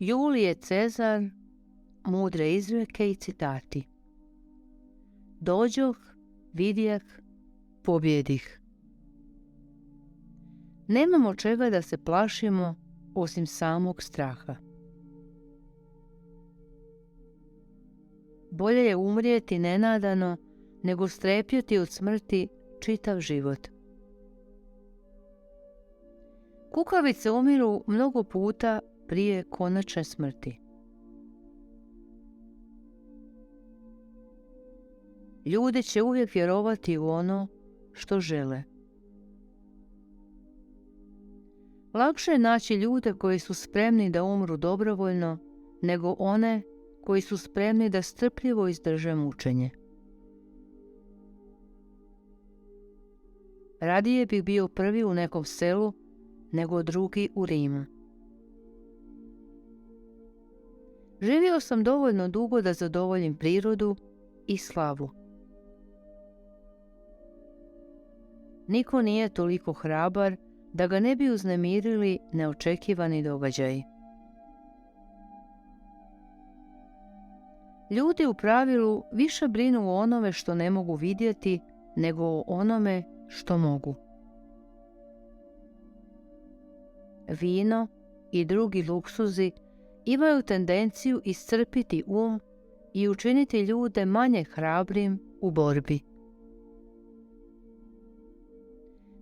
Julije Cezar, mudre izreke i citati. Dođoh, vidjeh, pobjedih. Nemamo čega da se plašimo osim samog straha. Bolje je umrijeti nenadano nego strepjeti od smrti čitav život. Kukavice umiru mnogo puta prije konačne smrti. Ljudi će uvijek vjerovati u ono što žele. Lakše je naći ljude koji su spremni da umru dobrovoljno, nego one koji su spremni da strpljivo izdrže mučenje. Radije bih bio prvi u nekom selu, nego drugi u Rimu. Živio sam dovoljno dugo da zadovoljim prirodu i slavu. Niko nije toliko hrabar da ga ne bi uznemirili neočekivani događaji. Ljudi u pravilu više brinu o onome što ne mogu vidjeti nego o onome što mogu. Vino i drugi luksuzi imaju tendenciju iscrpiti i učiniti ljude manje hrabrim u borbi.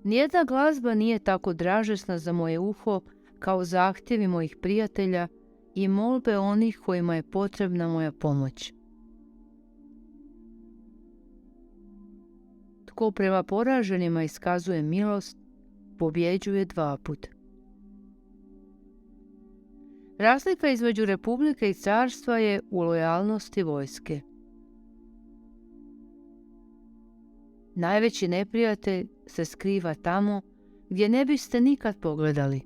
Nijedna glazba nije tako dražesna za moje uho kao zahtjevi mojih prijatelja i molbe onih kojima je potrebna moja pomoć. Tko prema poraženima iskazuje milost, pobjeđuje 2 puta. Razlika između republike i carstva je u lojalnosti vojske. Najveći neprijatelj se skriva tamo gdje ne biste nikad pogledali.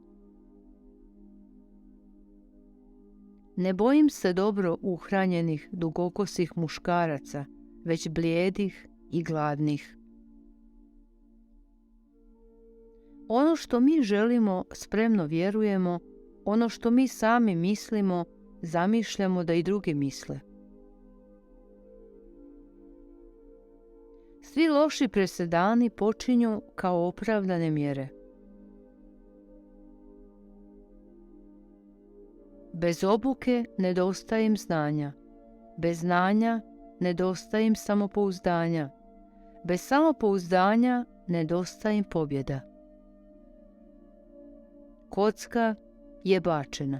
Ne bojim se dobro uhranjenih, dugokosih muškaraca, već blijedih i gladnih. Ono što mi želimo spremno vjerujemo, ono što mi sami mislimo, zamišljamo da i drugi misle. Svi loši presedani počinju kao opravdane mjere. Bez obuke nedostaje im znanja, bez znanja nedostaje im samopouzdanja, bez samopouzdanja nedostaje im pobjeda. Kocka je bačena.